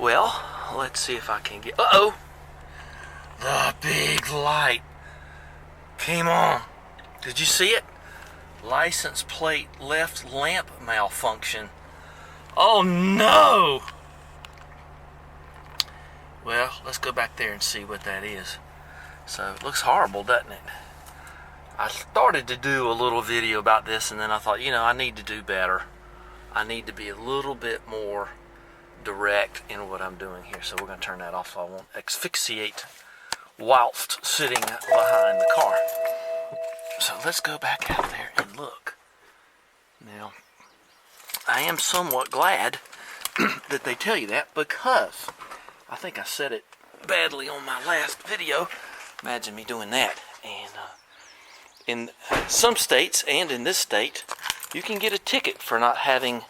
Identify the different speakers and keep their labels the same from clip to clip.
Speaker 1: Well, let's see if I can get... Uh-oh! The big light came on. Did you see it? License plate left lamp malfunction. Oh no! Well, let's go back there and see what that is. So it looks horrible, doesn't it? I started to do a little video about this, and then I thought, I need to do better. I need to be a little bit more direct in what I'm doing here. So we're going to turn that off so I won't asphyxiate whilst sitting behind the car. So let's go back out there and look. Now, I am somewhat glad that they tell you that, because I think I said it badly on my last video. Imagine me doing that. And in some states, and in this state, you can get a ticket for not having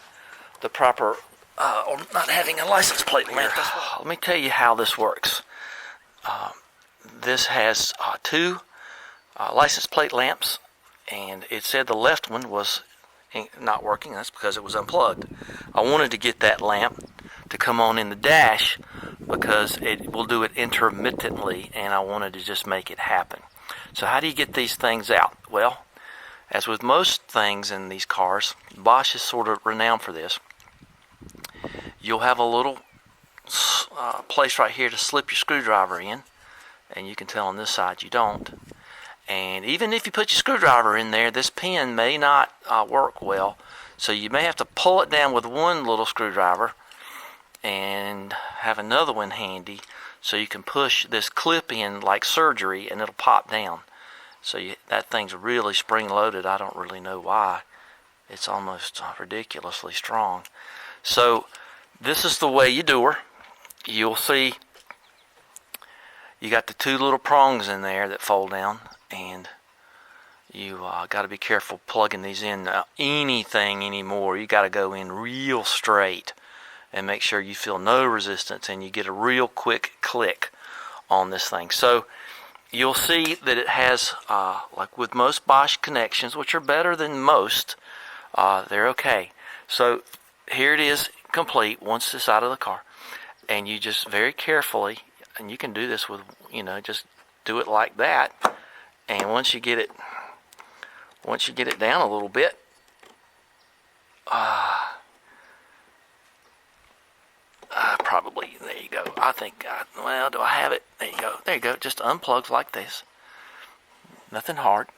Speaker 1: the proper, or not having a license plate lamp. Let me tell you how this works. This has two license plate lamps, and it said the left one was not working. That's because it was unplugged. I wanted to get that lamp to come on in the dash because it will do it intermittently, and I wanted to just make it happen. So how do you get these things out? Well, as with most things in these cars, Bosch is sort of renowned for this. You'll have a little place right here to slip your screwdriver in, and you can tell on this side you don't. And even if you put your screwdriver in there, this pin may not work well, so you may have to pull it down with one little screwdriver and have another one handy so you can push this clip in like surgery and it'll pop down. So that thing's really spring-loaded. I don't really know why. It's almost ridiculously strong. So this is the way you do her. You'll see you got the two little prongs in there that fold down, and you got to be careful plugging these in. Anything anymore, you got to go in real straight and make sure you feel no resistance and you get a real quick click on this thing. So you'll see that it has, like with most Bosch connections, which are better than most, they're okay. So here it is complete once it's out of the car, and you just very carefully, and you can do this with, just do it like that, and once you get it down a little bit, probably, there you go. I think, well, do I have it? There you go. There you go. Just unplugs like this. Nothing hard.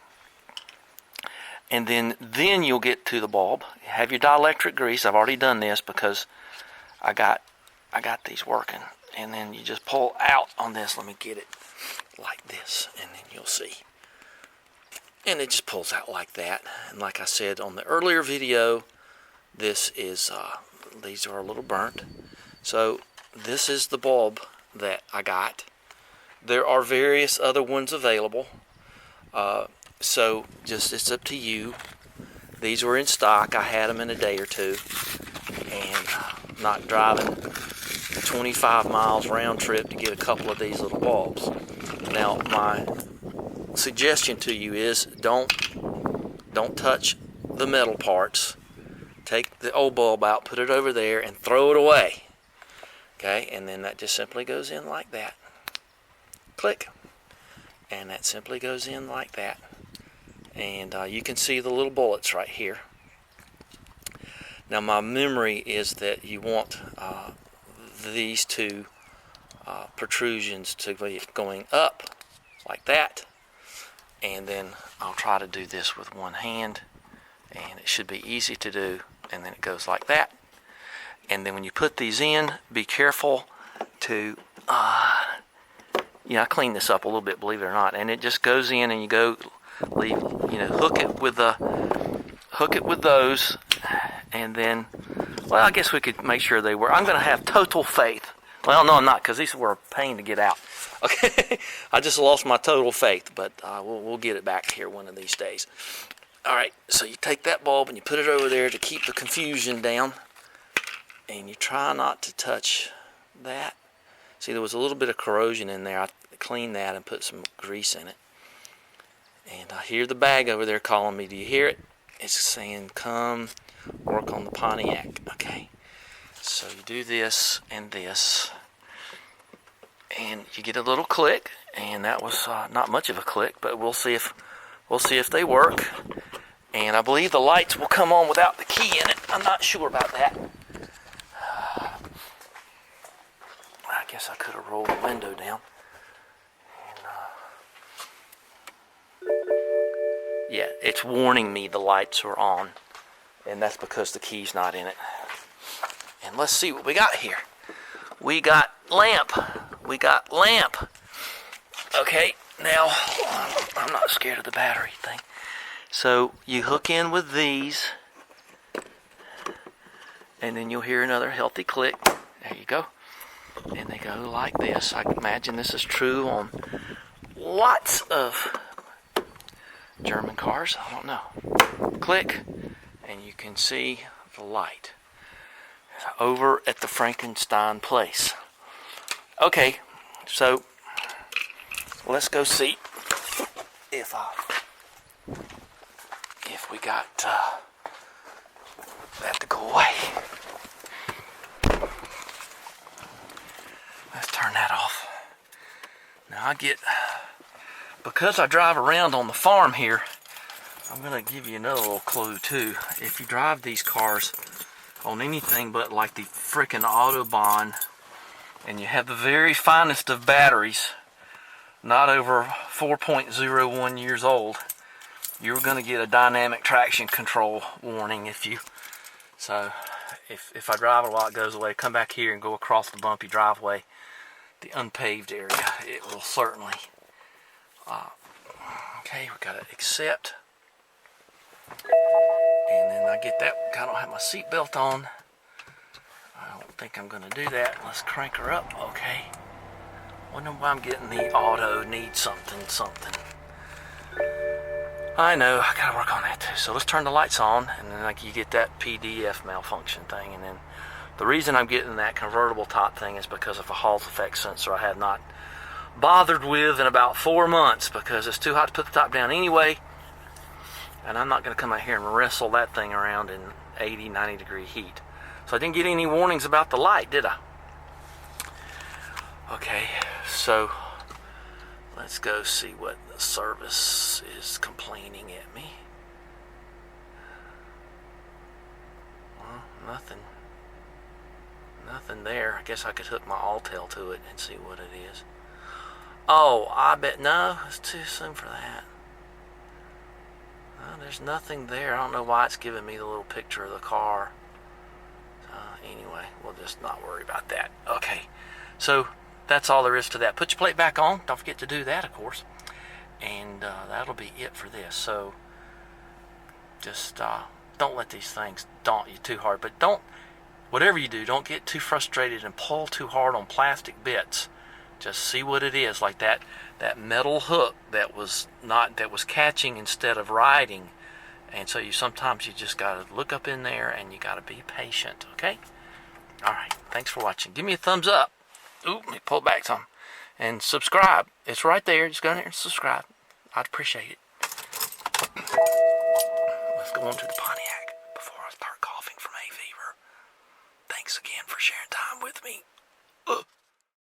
Speaker 1: And then you'll get to the bulb. You have your dielectric grease. I've already done this because I got these working. And then you just pull out on this. Let me get it like this, and then you'll see. And it just pulls out like that. And like I said on the earlier video, this is these are a little burnt. So this is the bulb that I got. There are various other ones available. So just it's up to you. These were in stock. I had them in a day or two, and not driving 25 miles round trip to get a couple of these little bulbs. Now my suggestion to you is don't touch the metal parts. Take the old bulb out, put it over there, and throw it away. Okay, and then that just simply goes in like that. Click. And that simply goes in like that. And you can see the little bullets right here. Now my memory is that you want these two protrusions to be going up like that. And then I'll try to do this with one hand, and it should be easy to do. And then it goes like that. And then when you put these in, be careful to, I clean this up a little bit, believe it or not. And it just goes in, and you go leave, hook it with those, and then, well, I guess we could make sure they work. I'm going to have total faith. Well, no, I'm not, because these were a pain to get out. Okay, I just lost my total faith, but we'll get it back here one of these days. All right, so you take that bulb and you put it over there to keep the confusion down, and you try not to touch that. See, there was a little bit of corrosion in there. I cleaned that and put some grease in it. And I hear the bag over there calling me. Do you hear it? It's saying, come work on the Pontiac. Okay. So you do this and this, and you get a little click, and that was not much of a click, but we'll see if they work. And I believe the lights will come on without the key in it. I'm not sure about that. I guess I could have rolled the window down. And, yeah, it's warning me the lights are on, and that's because the key's not in it. And let's see what we got here. We got lamp. Okay, now I'm not scared of the battery thing. So you hook in with these, and then you'll hear another healthy click. There you go. And they go like this. I imagine this is true on lots of German cars. I don't know. Click, and you can see the light over at the Frankenstein place. Okay, so let's go see if we got that to go away. Let's turn that off. Now because I drive around on the farm here, I'm going to give you another little clue too. If you drive these cars on anything but like the frickin' Autobahn, and you have the very finest of batteries, not over 4.01 years old, you're going to get a dynamic traction control warning so if I drive it while it goes away, come back here and go across the bumpy driveway, the unpaved area, it will certainly. Okay, we got to accept. And then I get that, I don't have my seatbelt on. I don't think I'm going to do that. Let's crank her up. Okay. Wonder why I'm getting the auto needs something. I know, I gotta work on that too. So let's turn the lights on, and then you get that PDF malfunction thing. And then the reason I'm getting that convertible top thing is because of a Hall effect sensor I have not bothered with in about 4 months, because it's too hot to put the top down anyway. And I'm not going to come out here and wrestle that thing around in 80, 90 degree heat. So I didn't get any warnings about the light, did I? Okay, so let's go see what the service is complaining at me. Well, nothing there. I guess I could hook my Altel to it and see what it is. Oh, I bet, no, it's too soon for that. There's nothing there. I don't know why it's giving me the little picture of the car. Anyway, we'll just not worry about that. Okay, so that's all there is to that. Put your plate back on. Don't forget to do that, of course. And that'll be it for this. So just don't let these things daunt you too hard. But whatever you do, don't get too frustrated and pull too hard on plastic bits. Just see what it is, like that metal hook that was catching instead of riding. And so sometimes you just got to look up in there and you got to be patient, okay? All right, thanks for watching. Give me a thumbs up. Ooh, let me pull back some. And subscribe. It's right there. Just go in there and subscribe. I'd appreciate it. Let's go on to the pine.